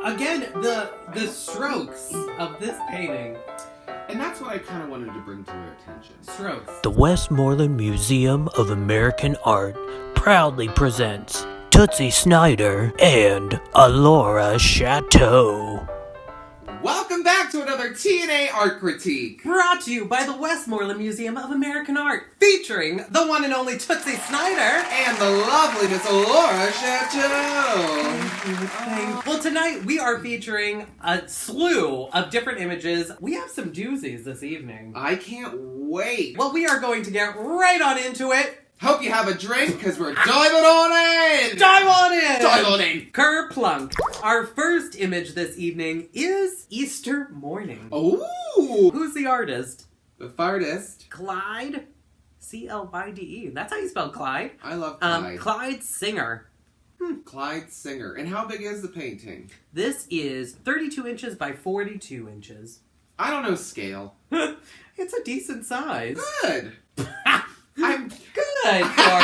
Again, the strokes of this painting. And that's what I kind of wanted to bring to your attention. Strokes. The Westmoreland Museum of American Art proudly presents Tootsie Snyder and Alora Chateaux. Welcome back to another T&A Art Critique. Brought to you by the Westmoreland Museum of American Art, featuring the one and only Tootsie Snyder. And the lovely Miss Alora Chateaux. Well, tonight we are featuring a slew of different images. We have some doozies this evening. I can't wait. Well, we are going to get right on into it. Hope you have a drink, because we're diving on in! Dive on in! Dive on in! Kerplunk. Our first image this evening is Easter Morning. Ooh! Who's the artist? The fartist. Clyde. Clyde. That's how you spell Clyde. I love Clyde. Clyde Singer. Clyde Singer. And how big is the painting? This is 32 inches by 42 inches. I don't know scale. It's a decent size. Good! I'm Good for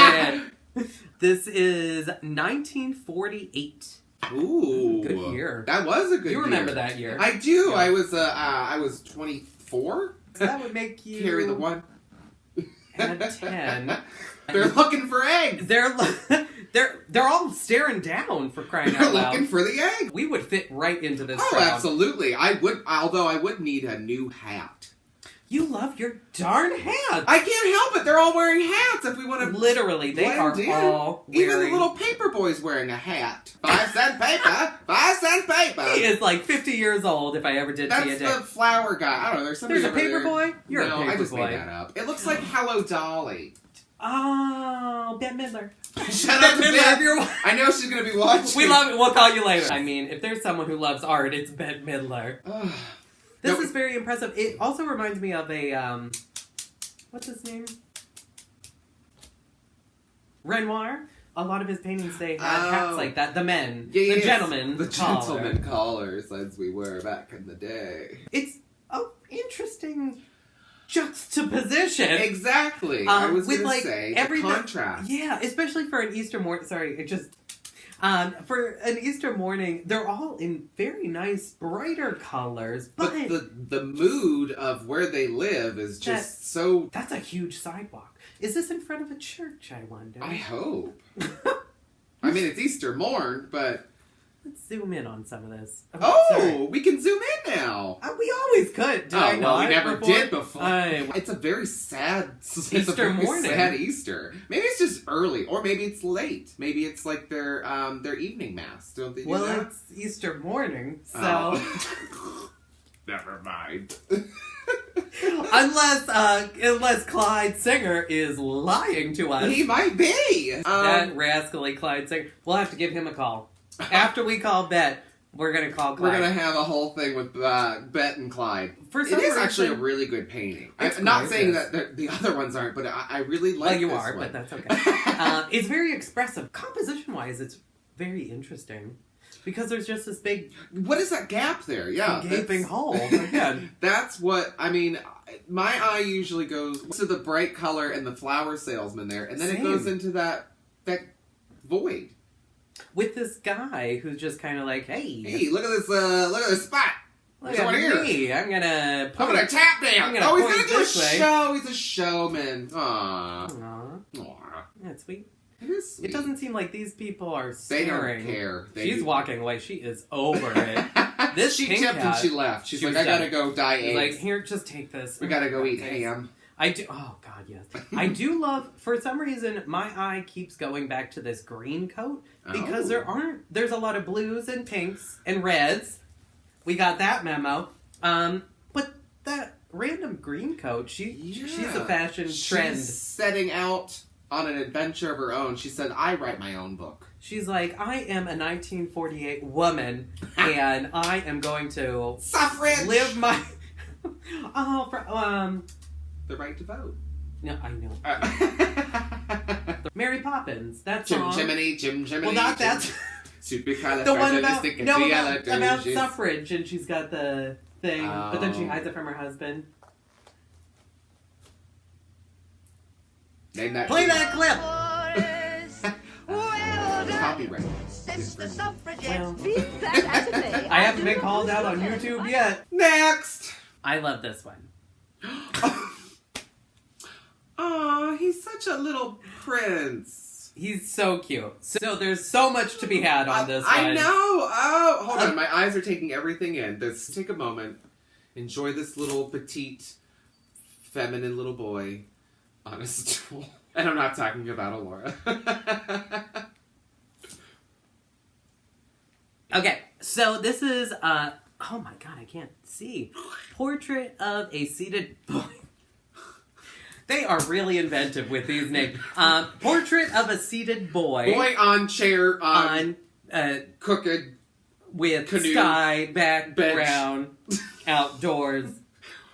it. This is 1948. Ooh. Good year. That was a good year. You remember that year. I do. Yeah. I was 24. So that would make you... Carry the one. Add 10. They're looking for eggs. They're all staring down for crying out loud. They're looking for the egg. We would fit right into this Oh, crowd. absolutely. I would, although I would need a new hat. You love your darn hats. I can't help it. They're all wearing hats if we want to Literally, they are all wearing... Even the little paper boy's wearing a hat. 5-cent paper. 5-cent paper. He is like 50 years old if I ever did see a That's day. the flower guy. I don't know. There's somebody There's a over paper there. boy? You're no, a paper I just boy. made that up. It looks like Hello Dolly. Oh, Bette Midler. Shout out to Bette Midler, Bette. if you're... I know she's going to be watching. We love it. We'll call you later. I mean, if there's someone who loves art, it's Bette Midler. This is very impressive. It also reminds me of a, what's his name? Renoir. A lot of his paintings, they had hats like that. The men. Yeah, the gentleman. The collar. gentleman callers, as we were back in the day. It's an interesting juxtaposition. Exactly. I was going to like say, every the contrast. Yeah, especially for an Easter morning. Sorry, it just... for an Easter morning, they're all in very nice, brighter colors. But the mood of where they live is just so... That's a huge sidewalk. Is this in front of a church, I wonder? I hope. I mean, it's Easter morn, but... Let's zoom in on some of this. Oh, we can zoom in now. We always could. Did I not? We never did before. I... It's a very sad Easter morning. Sad Easter. Maybe it's just early, or maybe it's late. Maybe it's like their evening mass. Don't they do that? Well, it's Easter morning, so... Oh. Never mind. Unless Clyde Singer is lying to us. He might be. That rascally Clyde Singer. We'll have to give him a call. After we call Bette, we're going to call Clyde. We're going to have a whole thing with Bette and Clyde. For some it is reason, actually a really good painting. It's I'm not saying gorgeous. that the other ones aren't, but I really like well, you this are, one. but that's okay. It's very expressive. Composition-wise, it's very interesting. Because there's just this big... What is that gap there? Yeah. Gaping hole. Again. That's what... I mean, my eye usually goes to the bright color and the flower salesman there, and then it goes into that void. With this guy who's just kind of like, hey, look at this spot. Look at me. I'm gonna tap dance. Oh, he's gonna do a show. He's a showman. Aww. That's sweet. It is sweet. It doesn't seem like these people are staring. They don't care. She's walking away. She is over it. This she pink tipped hat, and she left. She's like, I done. gotta go dye eggs. Like, here, just take this. We gotta go eat ham. I do. Oh God, yes. I do love. For some reason, my eye keeps going back to this green coat because there's a lot of blues and pinks and reds. We got that memo. But that random green coat, she's a fashion trend. She's setting out on an adventure of her own. She said, I write my own book. She's like, I am a 1948 woman, and I am going to suffrage live my the right to vote. No, I know. Mary Poppins. That's Jiminy. Well, not that. The one about suffrage, and she's got the thing, but then she hides it from her husband. Name that. Play that clip. Copyright. Well, I haven't been called out on YouTube yet. Next! I love this one. Aw, he's such a little prince. He's so cute. So there's so much to be had on this one. I know! Oh, hold on. My eyes are taking everything in. Let's take a moment. Enjoy this little petite, feminine little boy on a stool. And I'm not talking about Alora. Okay, so this is, oh my god, I can't see. Portrait of a seated boy. They are really inventive with these names. Portrait of a seated boy. Boy on chair, on crooked with canoe, sky background, outdoors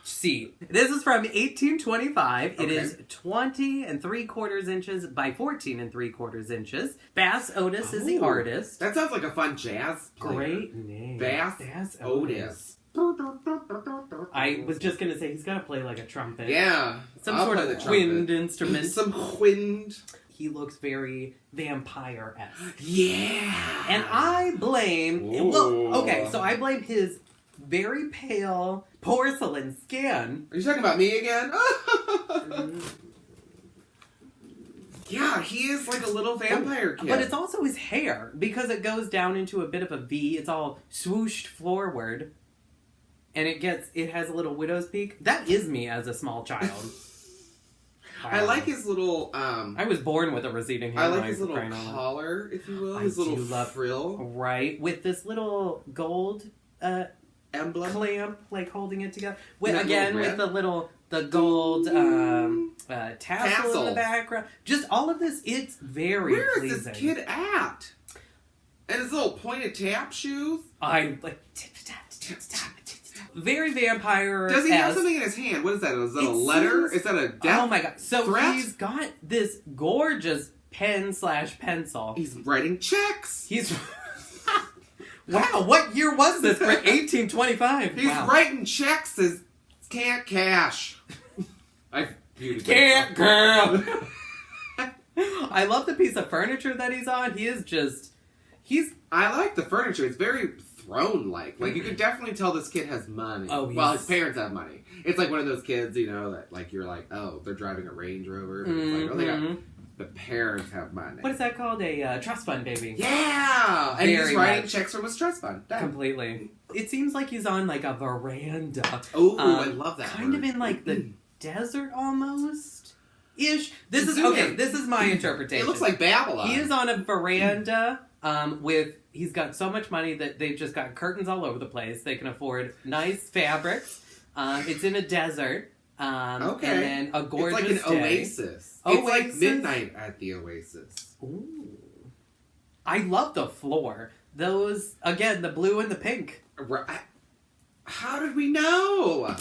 seat. This is from 1825. Okay. It is 20 3/4 inches by 14 3/4 inches. Bass Otis is the artist. That sounds like a fun jazz player. Great name. Bass Otis. I was just going to say, he's got to play like a trumpet. Yeah. Some sort of wind instrument. Some wind. He looks very vampire-esque. Yeah. And I blame... Well, okay, so I blame his very pale porcelain skin. Are you talking about me again? Yeah, he is like a little vampire kid. But it's also his hair, because it goes down into a bit of a V. It's all swooshed forward. And it has a little widow's peak. That is me as a small child. Wow. I like his little... I was born with a receding hairline. I like his little collar, if you will. His little frill. Right. With this little gold emblem. Clamp, like holding it together. With the gold tassel in the background. Just all of this, it's very Where pleasing. is this kid at? And his little pointed tap shoes? I like... Very vampire. Does he have something in his hand? What is that? Is that a letter? Is that a death? Oh my god. So threat? He's got this gorgeous pen/pencil. He's writing checks. He's... Wow, what year was this? 1825. He's writing checks as can't cash. Can't, girl. I love the piece of furniture that he's on. He is just... I like the furniture. It's very throne-like. Like, you could definitely tell this kid has money. Oh, well, his parents have money. It's like one of those kids, you know, that like you're like, oh, they're driving a Range Rover. And it's like, oh, they got... The parents have money. What is that called? A trust fund, baby. Yeah! And Very he's writing much. checks from his trust fund. Done. Completely. It seems like he's on like a veranda. Oh, I love that kind word. of in like the desert almost. Ish. This is my interpretation. It looks like Babylon. He is on a veranda he's got so much money that they've just got curtains all over the place. They can afford nice fabrics. It's in a desert. Okay. And then a gorgeous It's like an day. oasis. It's like midnight at the oasis. Ooh. I love the floor. Those, again, the blue and the pink. How did we know?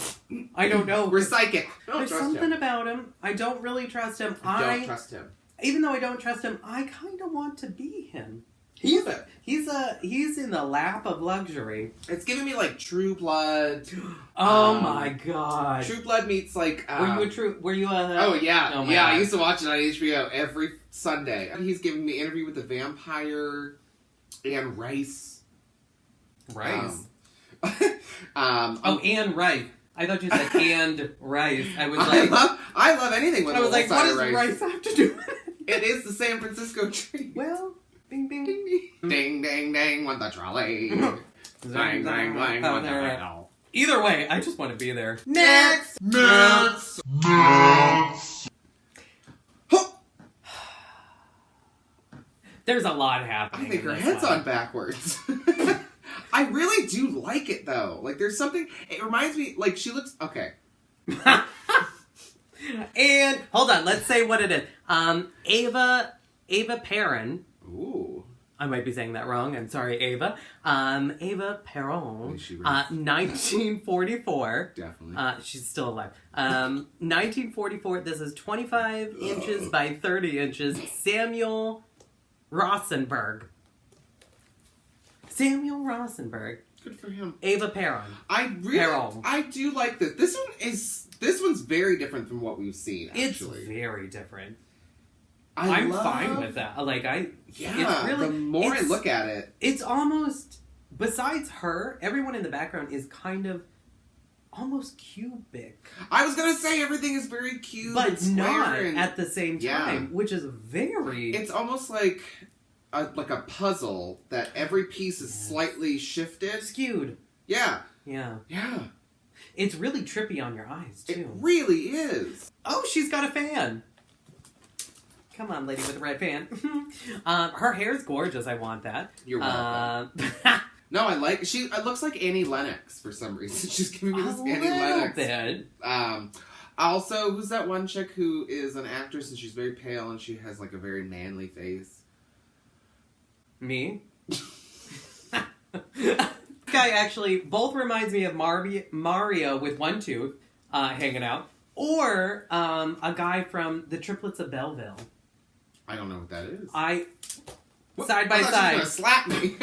I don't know. We're psychic. There's something about him. I don't really trust him. I don't trust him. Even though I don't trust him, I kind of want to be him. He's in the lap of luxury. It's giving me like True Blood. Oh my god! True Blood meets like. Were you a? Oh yeah, oh, yeah. I used to watch it on HBO every Sunday. He's giving me Interview with the Vampire, and Rice. Rice. Anne Rice. I thought you said and rice. I was like, I love anything with. I was like, what does rice have to do with it? It is the San Francisco tree. Well. Ding, ding, ding, ding, ding, ding, with the trolley. Ding, ding, ding, with the rail. Either way, I just want to be there. Next! There's a lot happening. I think her head's on backwards. I really do like it, though. Like, there's something... It reminds me... Like, she looks... Okay. And, hold on, let's say what it is. Ava Perrin... Ooh. I might be saying that wrong. I'm sorry, Ava. Ava Perron. 1944. Definitely. She's still alive. 1944. This is 25 inches by 30 inches. Samuel Rosenberg. Good for him. Ava Perron. I do like this. This one's very different from what we've seen, actually. It's very different. I'm fine with that. Like, Yeah, it's really, the more I look at it. It's almost, besides her, everyone in the background is kind of almost cubic. I was going to say everything is very cute but and square. not and, at the same time, which is very... It's almost like a puzzle that every piece is slightly shifted. Skewed. Yeah. Yeah. Yeah. It's really trippy on your eyes, too. It really is. Oh, she's got a fan. Come on, lady with the red fan. Her hair's gorgeous. I want that. You're welcome. No, I like... It looks like Annie Lennox for some reason. She's giving me this Annie Lennox. Bit. Also, who's that one chick who is an actress and she's very pale and she has like a very manly face? Me? Guy actually both reminds me of Mario with one tooth hanging out, or a guy from the Triplets of Belleville. I don't know what that is. Side by side. Gonna slap me.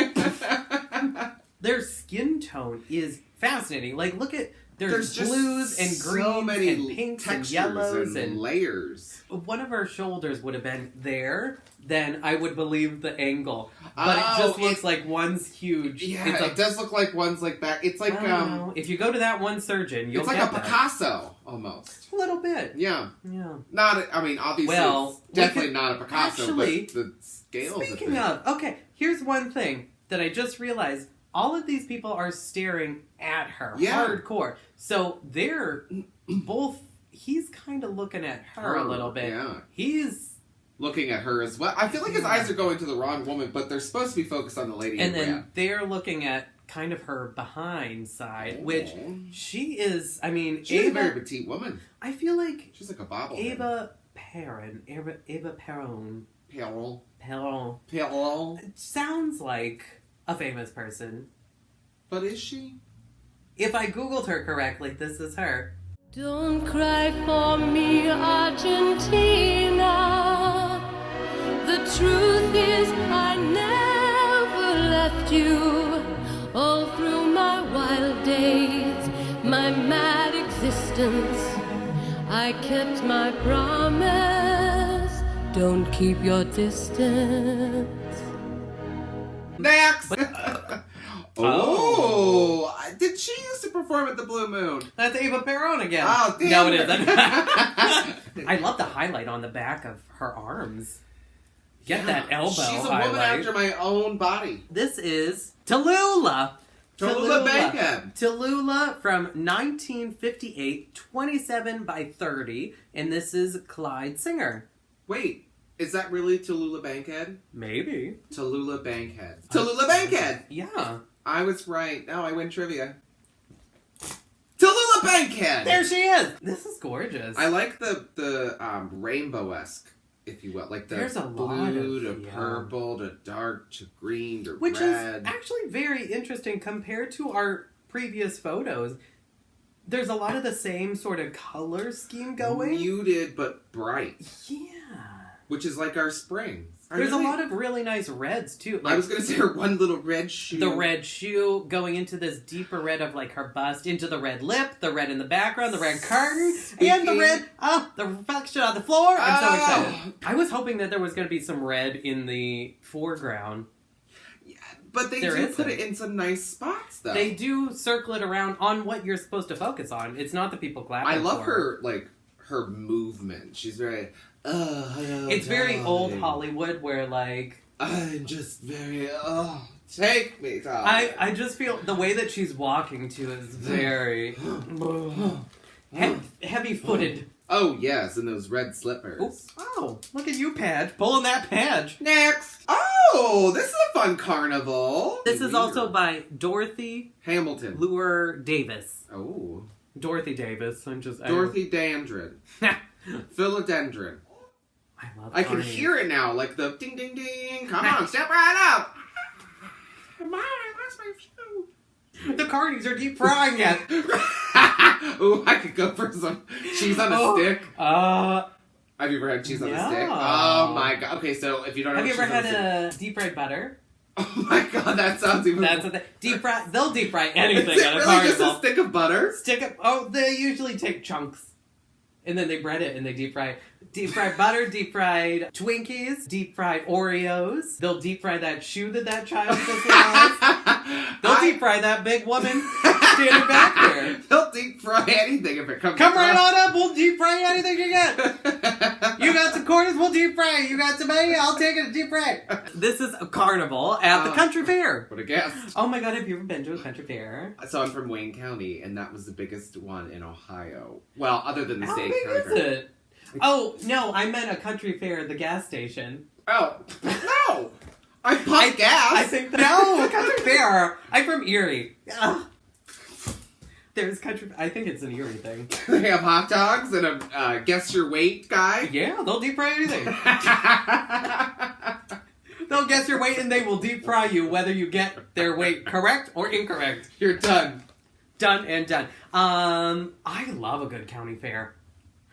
Their skin tone is fascinating. Like, look at there's just blues and greens so many and pinks and yellows and layers. One of her shoulders would have been there, then I would believe the angle. But it just looks like one's huge. Yeah, it does look like one's like back. It's like if you go to that one surgeon, you'll it's like get a that. Picasso almost. A little bit. Yeah. Yeah. Not. I mean, obviously, it's definitely not a Picasso. Actually, but the scales. Speaking of, okay, here's one thing that I just realized. All of these people are staring at her hardcore. So they're both... He's kind of looking at her a little bit. Yeah. He's... looking at her as well. I feel like his eyes are going to the wrong woman, but they're supposed to be focused on the lady and in then red. they're looking at kind of her behind side, which she is... I mean, she's Ava, a very petite woman. I feel like... She's like a bobblehead. Ava Perron. It sounds like a famous person. But is she? If I Googled her correctly, this is her. Don't cry for me, Argentina. The truth is I never left you. All through my wild days, my mad existence, I kept my promise. Don't keep your distance. Next! Oh! Did she used to perform at the Blue Moon? That's Ava Perron again. Oh, damn. No, it isn't. I love the highlight on the back of her arms. Get that elbow She's a highlight. woman after my own body. This is Tallulah. Tallulah Bankhead. Tallulah from 1958, 27 by 30. And this is Clyde Singer. Wait. Is that really Tallulah Bankhead? Maybe. Tallulah Bankhead. Tallulah Bankhead! Yeah. I was right. Now I win trivia. Tallulah Bankhead! There she is! This is gorgeous. I like the rainbow-esque, if you will. Like the There's a blue lot of, to purple to dark to green to Which red. is actually very interesting compared to our previous photos. There's a lot of the same sort of color scheme going. Muted but bright. Yeah. Which is like our springs. There's a lot of really nice reds, too. Like, I was going to say her one little red shoe. The red shoe going into this deeper red of, like, her bust, into the red lip, the red in the background, the red curtain, and the red, the reflection on the floor. I'm so excited. I was hoping that there was going to be some red in the foreground. Yeah, but they do put it in some nice spots, though. They do circle it around on what you're supposed to focus on. It's not the people clapping. I love her, like, her movement. She's very... it's very old Hollywood where, like... I'm just very... take me, darling. I just feel the way that she's walking, too, is very... heavy-footed. Oh, yes, and those red slippers. Oops. Oh, look at you, Padge. Pulling that Padge. Next! Oh, this is a fun carnival. This is also by Dorothy... Hamilton. Lure Davis. Oh. Dorothy Davis. I'm just... Dorothy Dandrin. Philodendron. I can hear it now, like the ding ding ding. Come on, step right up. Mom, I lost my shoe. The carnies are deep frying it. Ooh, I could go for some cheese on a stick. Have you ever had cheese on a stick? Oh my god. Okay, so if you don't have you ever had a deep fried butter? Oh my god, that sounds even. That's what deep fry. They'll deep fry anything Is it at a really carnival. just a stick of butter? They usually take chunks. And then they bread it and they deep fry it. Deep fried butter, deep fried Twinkies, deep fried Oreos. They'll deep fry that shoe that child just lost. They'll deep fry that big woman standing back there. They'll deep fry anything if it comes. Come right on up, we'll deep fry anything you get. You got some quarters, we'll deep fry. You got some money, I'll take it to deep fry. This is a carnival at the country fair. What a guess. Oh my god, have you ever been to a country fair? So I'm from Wayne County, and that was the biggest one in Ohio. Well, other than the How state big county is fair. it? Oh, no, I meant a country fair at the gas station. Oh, no! I pumped gas! I think no, country fair. I'm from Erie. Ugh. There's country. I think it's an Erie thing. They have hot dogs and a guess your weight guy. Yeah, they'll deep fry anything. They'll guess your weight and they will deep fry you whether you get their weight correct or incorrect. You're done. Done and done. I love a good county fair.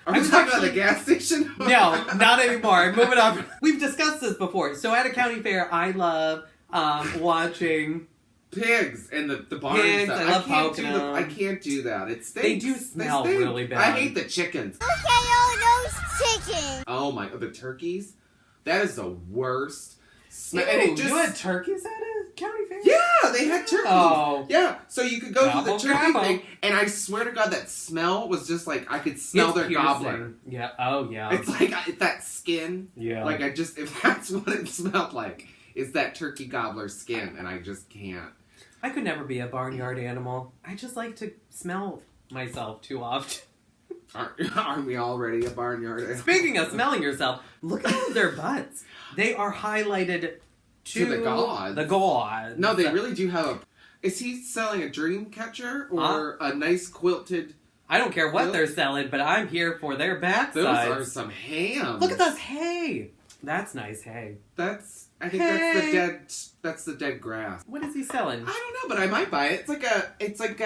Are we talking about the gas station? No, not anymore. Moving on. We've discussed this before. So at a county fair, I love watching pigs and the barn pigs. stuff. I love can't poking do them. I can't do that. It stinks. They do smell stink. really bad. I hate the chickens. Look at all those chickens. Oh my! The turkeys. That is the worst. Ew, And it just, you had turkeys at a county fair? yeah, they had turkeys. Oh. Yeah, so you could go through the Gobble, turkey gobble. thing, and I swear to God, that smell was just like, I could smell It's their piercing. gobbler. Yeah. Oh, yeah. It's like that skin. Yeah. Like if that's what it smelled like, is that turkey gobbler skin, and I just can't. I could never be a barnyard animal. I just like to smell myself too often. Aren't we already a barnyard animal? Speaking of smelling yourself, look at their butts. They are highlighted to the gods. The gods. No, they really do have a... Is he selling a dream catcher or a nice quilted... I don't care what they're selling, but I'm here for their backsides. Those are some ham. Look at this hay. That's nice hay. I think that's the dead grass. What is he selling? I don't know, but I might buy it. It's like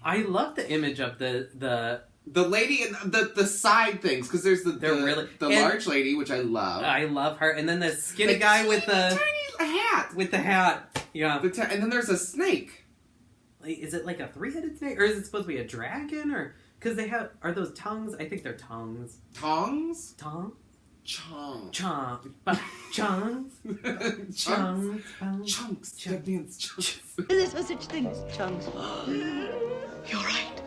I love the image of the lady and the side things, because there's the large lady, which I love. I love her, and then the skinny guy with the tiny hat. with the hat. Yeah. And then there's a snake. Like, is it like a three-headed snake, or is it supposed to be a dragon, or because are those tongues? I think they're tongues. Tongs? Tongue? Chong. Chong. Chungs. Chungs. Chunks. That means chunks. There's no such thing as chunks. You're right.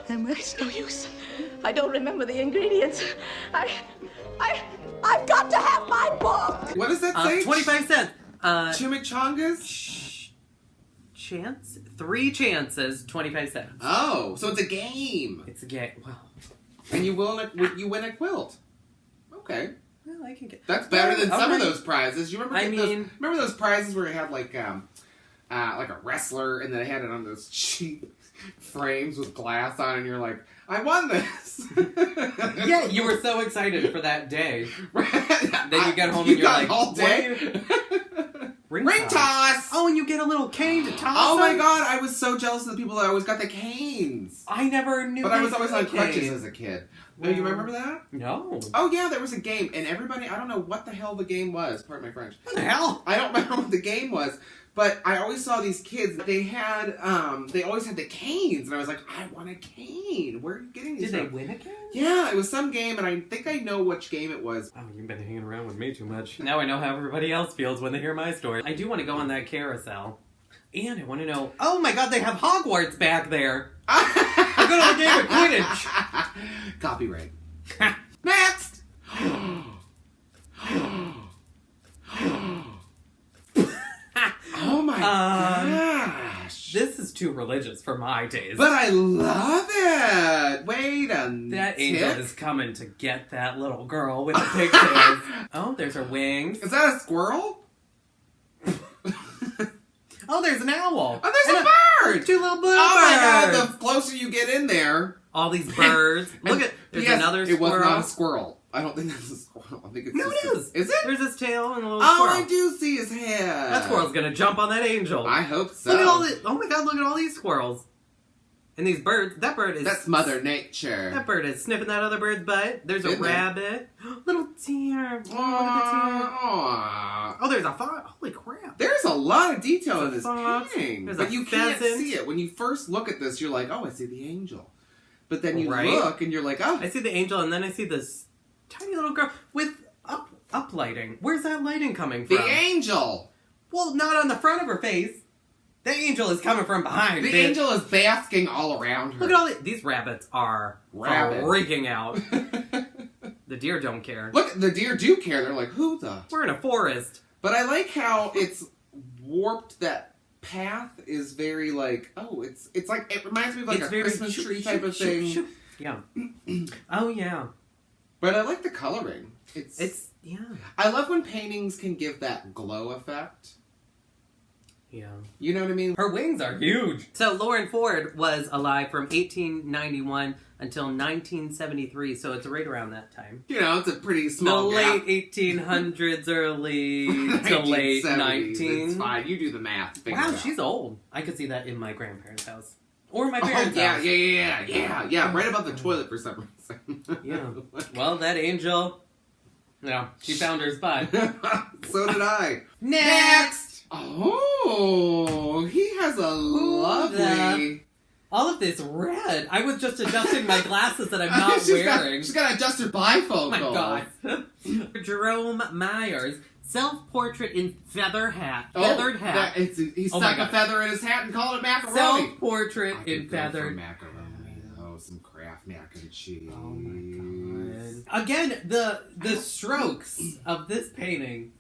And it's no use. I don't remember the ingredients. I've got to have my book. What does that say? 25 cents. Chimichangas? Chance? 3 chances, 25 cents. Oh, so it's a game. It's a game. Well, And you win a quilt. Okay. well, I can get... That's better than some of Okay. those prizes. You remember remember those prizes where it had like a wrestler and then they had it on those cheap frames with glass on, and you're like, I won this. Yeah, you were so excited for that day. Then you get home and you're got like, all day. Ring toss. Oh, and you get a little cane to toss. Oh my them? God, I was so jealous of the people that always got the canes. I never knew. But I was they always had on crutches canes. as a kid. Do you remember that? No. Oh yeah, there was a game, and everybody, I don't know what the hell the game was, pardon my French. What the hell? I don't remember what the game was, but I always saw these kids, they always had the canes, and I was like, I want a cane. Where are you getting these Did they from? win a cane? Yeah, it was some game, and I think I know which game it was. Oh, you've been hanging around with me too much. Now I know how everybody else feels when they hear my story. I do want to go on that carousel. And I want to know, oh my God, they have Hogwarts back there. We're going to the game of Quidditch. Copyright. Next! Oh my gosh. This is too religious for my taste. But I love it! Wait a That angel is coming to get that little girl with the pigtails. Oh, there's her wings. Is that a squirrel? Oh, there's an owl. Oh, there's And a bird! 2 little blue Oh my God, birds. the closer you get in there... All these birds. Look at, there's Yes, another It was squirrel. not a squirrel. I don't think that's a squirrel. I think it's No, just it is. Is it? There's his tail and a little Oh, squirrel. I do see his head. That squirrel's gonna jump on that angel. I hope so. Look at all the, oh my God, look at all these squirrels. And these birds. That bird is... That's Mother Nature. That bird is sniffing that other bird's butt. There's a Isn't there? rabbit. Little deer. Oh, look at the deer. Aww. Oh, there's a fox. Holy crap. There's a lot of detail in this fox, painting. there's But a you can't pheasant. see it. When you first look at this, you're like, oh, I see the angel. But then you Right. look and you're like, oh. I see the angel, and then I see this tiny little girl with up lighting. Where's that lighting coming from? The angel! Well, not on the front of her face. The angel is coming from behind. The bitch. angel is basking all around her. Look at all these rabbits are Rabid. freaking out. The deer don't care. Look, the deer do care. They're like, who the? We're in a forest. But I like how it's warped. That path is very like, oh, it's like, it reminds me of like It's a very Christmas tree type of thing. Yeah. Oh yeah. But I like the coloring. It's yeah. I love when paintings can give that glow effect. Yeah. You know what I mean? Her wings are huge. So Lauren Ford was alive from 1891 until 1973, so it's right around that time. You know, it's a pretty The small gap. late 1800s, early to late 1970s. 19. It's fine. You do the math. Figure Wow, it out. she's old. I could see that in my grandparents' house. Or my Oh, parents' yeah, house. yeah. Right above the toilet for some reason. Yeah. Well, that angel, no, she found her spot. So did I. Next! Oh, he has a lovely... All of this red. I was just adjusting my glasses that I'm not wearing. She's got to adjust her bifocals. Oh my god. Jerome Myers, self-portrait in feathered hat. He stuck a feather in his hat and called it macaroni. Self-portrait I in could go for feathered. macaroni. Oh, some Kraft mac and cheese. Oh my god. Again, the strokes of this painting.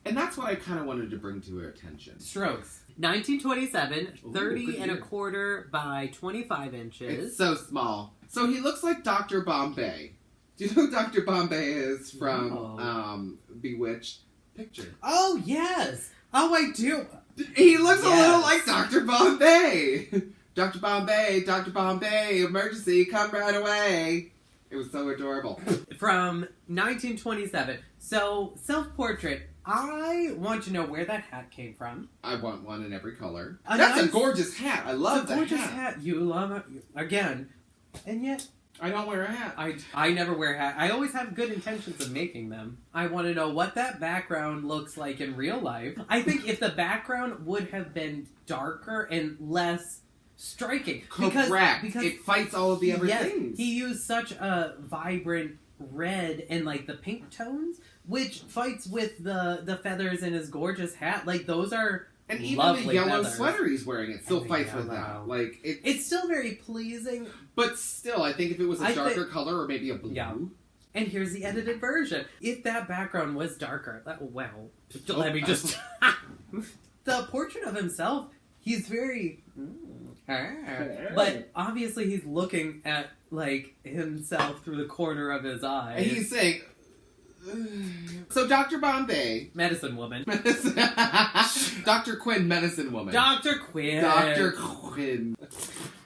And that's what I kind of wanted to bring to her attention. Strokes. 1927, Ooh, 30 good and a year. quarter by 25 inches. It's so small. So he looks like Dr. Bombay. Do you know who Dr. Bombay is from No. Bewitched? Picture. Oh, yes. Oh, I do. He looks a Yes. little like Dr. Bombay. Dr. Bombay, emergency, come right away. It was so adorable. From 1927. So, self-portrait. I want to know where that hat came from. I want one in every color. A That's a nice- gorgeous hat. I love It's a that gorgeous hat. hat. You love it. Again. And yet, I don't wear a hat. I never wear hats. I always have good intentions of making them. I want to know what that background looks like in real life. I think if the background would have been darker and less striking. Correct. Because It fights all of the other yes, things. he used such a vibrant red and like the pink tones, which fights with the feathers in his gorgeous hat. Like those are And even lovely the yellow feathers. sweater he's wearing, it still And the fights with yellow. that. Like It's still very pleasing. but still, I think if it was a I darker think- color or maybe a blue. Yeah. And here's the edited version. If that background was darker, let me just... The portrait of himself, he's very... But obviously he's looking at, like, himself through the corner of his eye. And he's saying, so Dr. Bombay, Medicine woman. Dr. Quinn, medicine woman. Dr. Quinn. Dr. Quinn.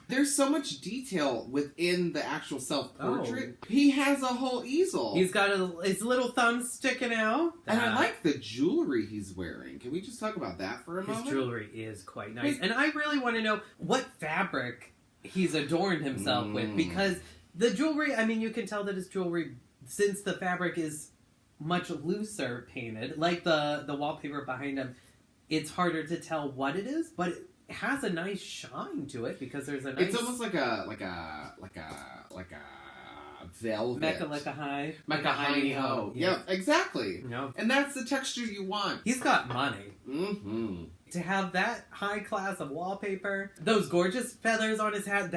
There's so much detail within the actual self-portrait. Oh. He has a whole easel. He's got his little thumb sticking out. And I like the jewelry he's wearing. Can we just talk about that for a His moment? jewelry is quite nice. And I really want to know what fabric he's adorned himself with. Because the jewelry, I mean, you can tell that his jewelry, since the fabric is much looser painted, like the wallpaper behind him, it's harder to tell what it is, but it has a nice shine to it because there's a nice... It's almost like a velvet. Mecca-hi-ho. Yeah, exactly. No. And that's the texture you want. He's got money. Mm-hmm. To have that high class of wallpaper, those gorgeous feathers on his hat,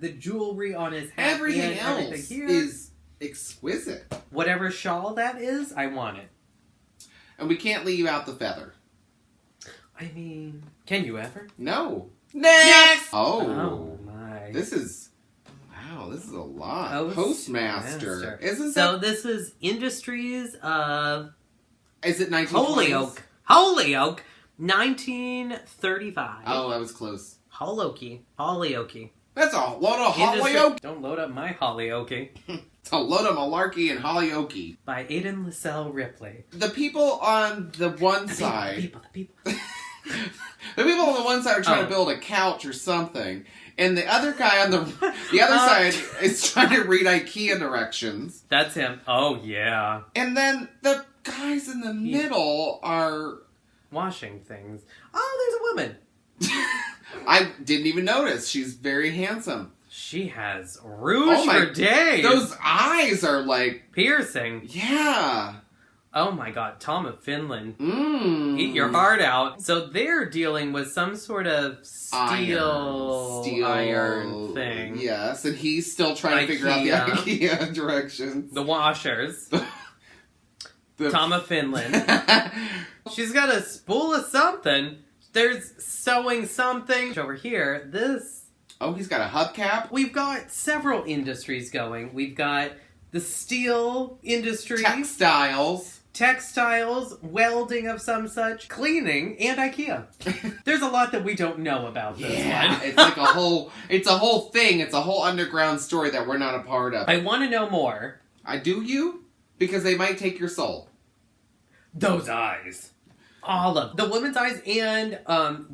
the jewelry on his hat, Everything and else everything here. is exquisite. Whatever shawl that is, I want it. And we can't leave out the feather. I mean, can you ever? No. Next! Oh. Oh my. This is a lot. Postmaster. Isn't This is Industries of Is it 1920s? Holyoke, 1935. Oh, I was close. Hollyoke. That's a load of Hollyoke. Don't load up my Hollyoke. It's a load of malarkey and Hollyoke. By Aidan Lascelles Ripley. The people on the one side... The people. The people on the one side are trying to build a couch or something, and the other guy on the other side is trying to read IKEA directions. That's him. Oh, yeah. And then the guys in the middle are washing things. Oh, there's a woman. I didn't even notice. She's very handsome. She has rouge for days. Those eyes are like... piercing. Yeah. Oh my god, Tom of Finland. Eat your heart out. So they're dealing with some sort of steel iron thing. Yes, and he's still trying to figure out the IKEA directions. The washers. Tom of Finland. She's got a spool of something. There's sewing something. Over here, this... Oh, he's got a hubcap? We've got several industries going. We've got the steel industry. Textiles, welding of some such, cleaning, and IKEA. There's a lot that we don't know about this one. It's like a whole thing. It's a whole underground story that we're not a part of. I want to know more. Do you? Because they might take your soul. Those eyes. All of the woman's eyes and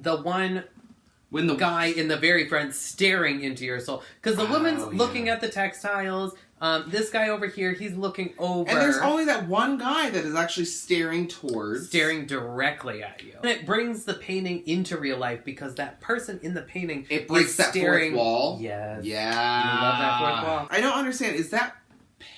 the one when the guy in the very front staring into your soul. Because the woman's looking at the textiles. This guy over here, he's looking over. And there's only that one guy that is actually staring directly at you. And it brings the painting into real life because that person in the painting breaks that fourth wall. Yes. Yeah. You love that fourth wall. I don't understand. Is that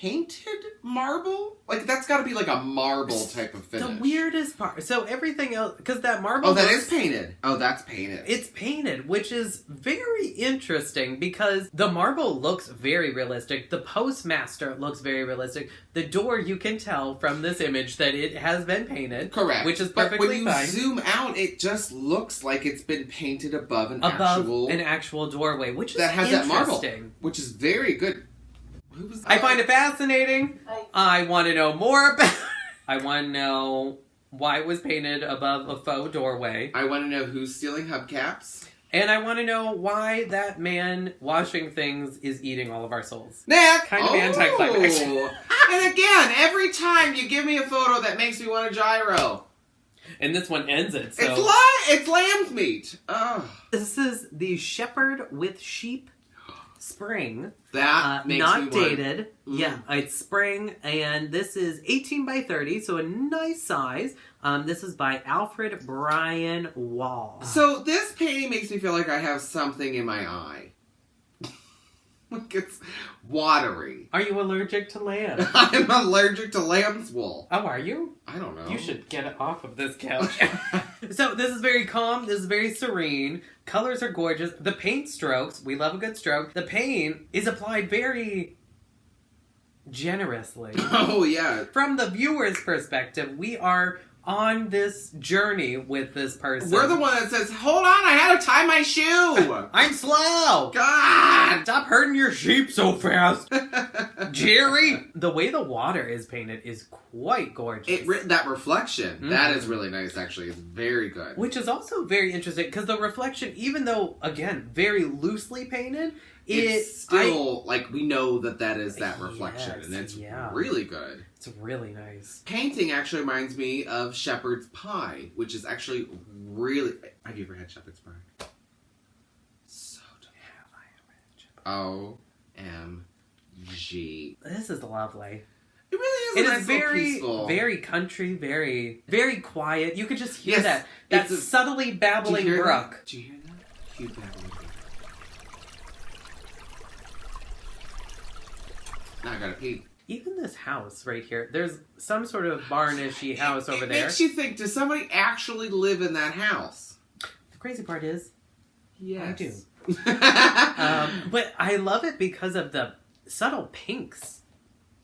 painted marble? Like, that's got to be like a marble type of finish. The weirdest part. So everything else, because that marble... Oh, that is painted. Oh, that's painted. It's painted, which is very interesting because the marble looks very realistic. The postmaster looks very realistic. The door, you can tell from this image that it has been painted. Correct. Which is perfectly fine. But when you zoom out, it just looks like it's been painted above an actual doorway, which is that has that marble, which is very good. I find it fascinating. I want to know more about I want to know why it was painted above a faux doorway. I want to know who's stealing hubcaps. And I want to know why that man washing things is eating all of our souls. Nick! Kind of anticlimactic. And again, every time you give me a photo that makes me want a gyro. And this one ends it, so... It's lamb's meat. Oh. This is the shepherd with sheep Sprung. That makes not me dated. Yeah, it's Sprung, and this is 18 by 30, so a nice size. This is by Alfred Brian Wall. So this painting makes me feel like I have something in my eye. Like it's watery. Are you allergic to lamb? I'm allergic to lamb's wool. Oh, are you? I don't know. You should get it off of this couch. So this is very calm. This is very serene. Colors are gorgeous. The paint strokes. We love a good stroke. The paint is applied very generously. Oh, yeah. From the viewer's perspective, we are on this journey with this person. We're the one that says, hold on, I had to tie my shoe. I'm slow. God. Stop hurting your sheep so fast. Jerry. The way the water is painted is quite gorgeous. That reflection, that is really nice, actually. It's very good. Which is also very interesting, because the reflection, even though, again, very loosely painted, it's still, we know that is that reflection, and it's really good. It's really nice. Painting actually reminds me of shepherd's pie, which is actually really... Have you ever had shepherd's pie? So delicious. O-M-G. This is lovely. It really is. It is very, peaceful. very country, very, very quiet. You could just hear that it's subtly babbling brook. Do you hear that? Cute babbling brook. Now I gotta pee. Even this house right here, there's some sort of barnishy house over there. It makes you think, does somebody actually live in that house? The crazy part is, yes. I do. But I love it because of the subtle pinks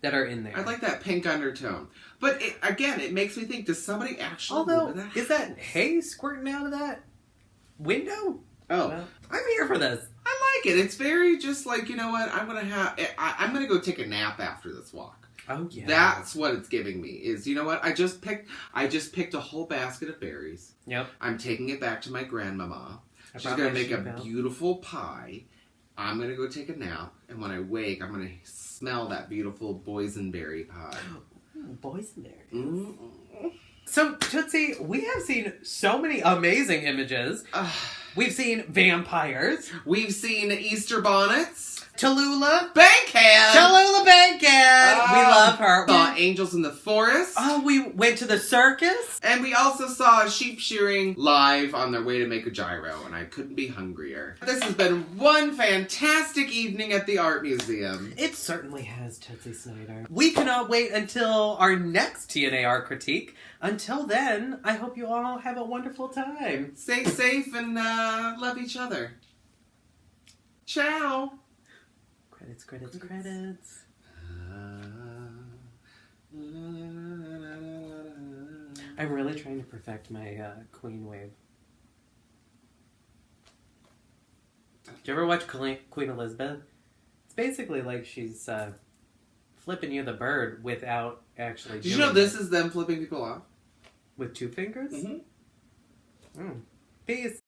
that are in there. I like that pink undertone. But it makes me think, does somebody actually live in that house? Is that hay squirting out of that window? Oh. Well, I'm here for this. I like it. It's very just like, you know what, I'm gonna go take a nap after this walk. Oh yeah. That's what it's giving me, is, you know what, I just picked a whole basket of berries. Yep. I'm taking it back to my grandmama. She's gonna make a beautiful pie. I'm gonna go take a nap, and when I wake, I'm gonna smell that beautiful boysenberry pie. Boysenberry. Mm-hmm. So, Tootsie, we have seen so many amazing images. We've seen vampires. We've seen Easter bonnets. Tallulah. Bankhead! Tallulah Bankhead. We love her. Saw angels in the forest. Oh, we went to the circus. And we also saw sheep shearing live on their way to make a gyro, and I couldn't be hungrier. This has been one fantastic evening at the Art Museum. It certainly has, Tootsie Snyder. We cannot wait until our next T&A art critique. Until then, I hope you all have a wonderful time. Stay safe and love each other. Ciao! Credits. I'm really trying to perfect my Queen wave. Did you ever watch Queen Elizabeth? It's basically like she's flipping you the bird without actually Did you know this is them flipping people off? With 2 fingers? Mm-hmm. Peace.